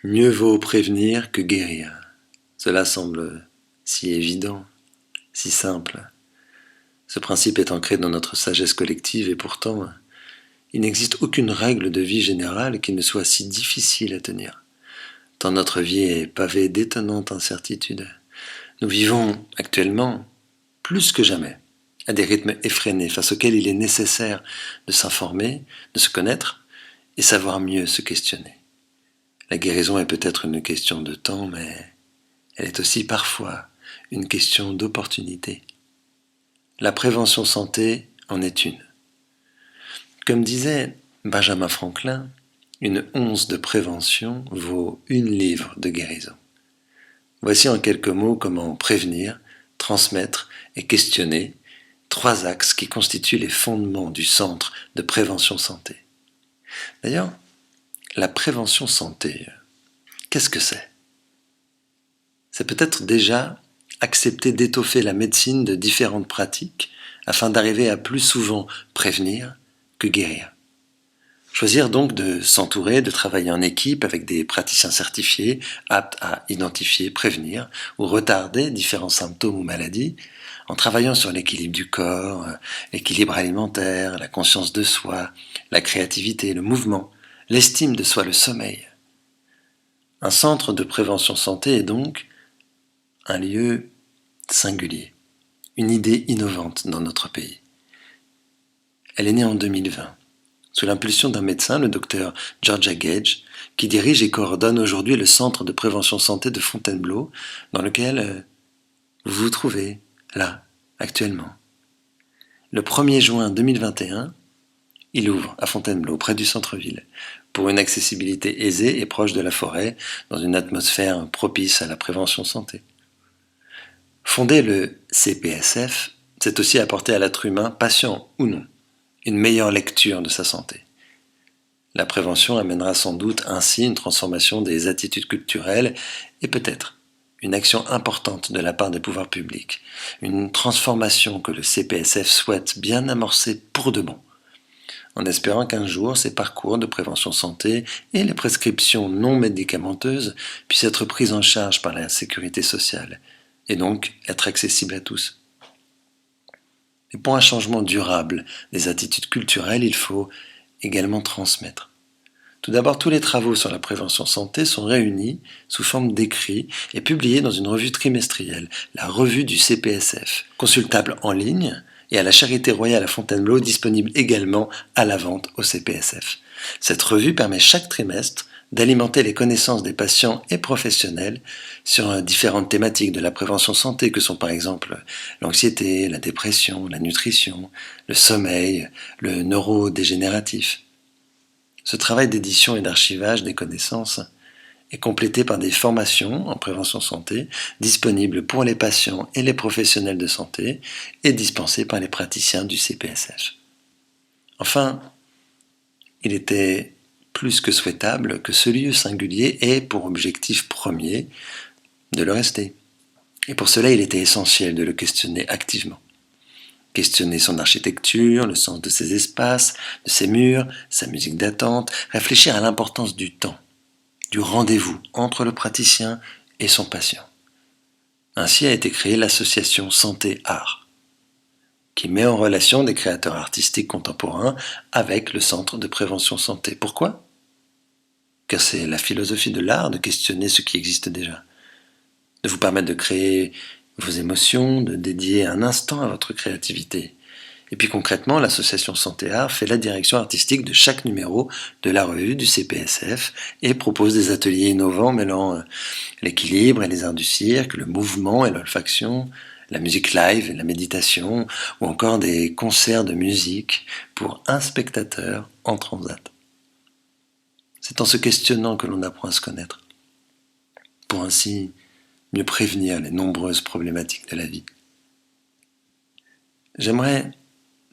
Mieux vaut prévenir que guérir. Cela semble si évident, si simple. Ce principe est ancré dans notre sagesse collective et pourtant, il n'existe aucune règle de vie générale qui ne soit si difficile à tenir. Tant notre vie est pavée d'étonnantes incertitudes. Nous vivons actuellement, plus que jamais, à des rythmes effrénés face auxquels il est nécessaire de s'informer, de se connaître et savoir mieux se questionner. La guérison est peut-être une question de temps, mais elle est aussi parfois une question d'opportunité. La prévention santé en est une. Comme disait Benjamin Franklin, une once de prévention vaut une livre de guérison. Voici en quelques mots comment prévenir, transmettre et questionner, trois axes qui constituent les fondements du Centre de prévention santé. D'ailleurs, la prévention santé, qu'est-ce que c'est ? C'est peut-être déjà accepter d'étoffer la médecine de différentes pratiques afin d'arriver à plus souvent prévenir que guérir. Choisir donc de s'entourer, de travailler en équipe avec des praticiens certifiés, aptes à identifier, prévenir ou retarder différents symptômes ou maladies, en travaillant sur l'équilibre du corps, l'équilibre alimentaire, la conscience de soi, la créativité, le mouvement, l'estime de soi, le sommeil. Un centre de prévention santé est donc un lieu singulier, une idée innovante dans notre pays. Elle est née en 2020. Sous l'impulsion d'un médecin, le docteur Georgia Gage, qui dirige et coordonne aujourd'hui le Centre de prévention santé de Fontainebleau, dans lequel vous vous trouvez, là, actuellement. Le 1er juin 2021, il ouvre à Fontainebleau, près du centre-ville, pour une accessibilité aisée et proche de la forêt, dans une atmosphère propice à la prévention santé. Fonder le CPSF, c'est aussi apporter à l'être humain, patient ou non, une meilleure lecture de sa santé. La prévention amènera sans doute ainsi une transformation des attitudes culturelles et peut-être une action importante de la part des pouvoirs publics, une transformation que le CPSF souhaite bien amorcer pour de bon, en espérant qu'un jour ces parcours de prévention santé et les prescriptions non médicamenteuses puissent être prises en charge par la sécurité sociale et donc être accessibles à tous. Et pour un changement durable des attitudes culturelles, il faut également transmettre. Tout d'abord, tous les travaux sur la prévention santé sont réunis sous forme d'écrits et publiés dans une revue trimestrielle, la revue du CPSF, consultable en ligne et à la Charité royale à Fontainebleau, disponible également à la vente au CPSF. Cette revue permet chaque trimestre d'alimenter les connaissances des patients et professionnels sur différentes thématiques de la prévention santé que sont par exemple l'anxiété, la dépression, la nutrition, le sommeil, le neurodégénératif. Ce travail d'édition et d'archivage des connaissances est complété par des formations en prévention santé disponibles pour les patients et les professionnels de santé et dispensées par les praticiens du CPSF. Enfin, il était plus que souhaitable que ce lieu singulier ait pour objectif premier de le rester. Et pour cela, il était essentiel de le questionner activement. Questionner son architecture, le sens de ses espaces, de ses murs, sa musique d'attente, réfléchir à l'importance du temps, du rendez-vous entre le praticien et son patient. Ainsi a été créée l'association Santé Art, qui met en relation des créateurs artistiques contemporains avec le Centre de prévention santé. Pourquoi ? Car c'est la philosophie de l'art de questionner ce qui existe déjà, de vous permettre de créer vos émotions, de dédier un instant à votre créativité. Et puis concrètement, l'association Santé Art fait la direction artistique de chaque numéro de la revue du CPSF et propose des ateliers innovants mêlant l'équilibre et les arts du cirque, le mouvement et l'olfaction, la musique live et la méditation, ou encore des concerts de musique pour un spectateur en transat. C'est en se questionnant que l'on apprend à se connaître, pour ainsi mieux prévenir les nombreuses problématiques de la vie. J'aimerais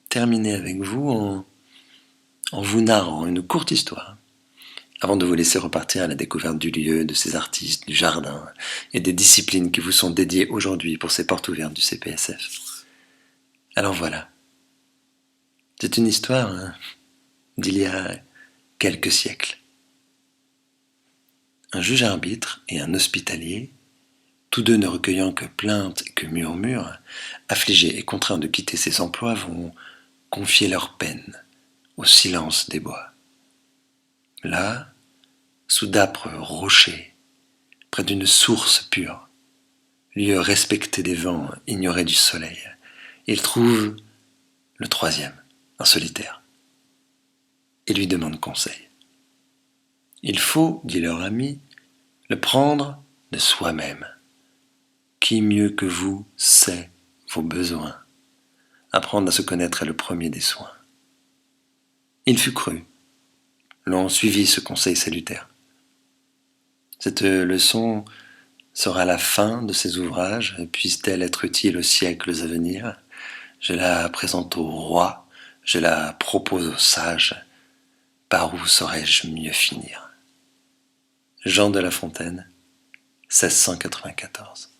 terminer avec vous en vous narrant une courte histoire, avant de vous laisser repartir à la découverte du lieu, de ses artistes, du jardin et des disciplines qui vous sont dédiées aujourd'hui pour ces portes ouvertes du CPSF. Alors voilà, c'est une histoire d'il y a quelques siècles. un juge-arbitre et un hospitalier, tous deux ne recueillant que plaintes et que murmures, affligés et contraints de quitter ces emplois, vont confier leur peine au silence des bois. Là, sous d'âpres rochers, près d'une source pure, lieu respecté des vents, ignoré du soleil, ils trouvent le troisième, un solitaire, et lui demandent conseil. Il faut, dit leur ami, le prendre de soi-même. Qui mieux que vous sait vos besoins? Apprendre à se connaître est le premier des soins. Il fut cru. L'on suivit ce conseil salutaire. Cette leçon sera la fin de ces ouvrages, puisse-t-elle être utile aux siècles à venir. Je la présente au roi, je la propose aux sages. Par où saurais-je mieux finir? Jean de La Fontaine, 1694.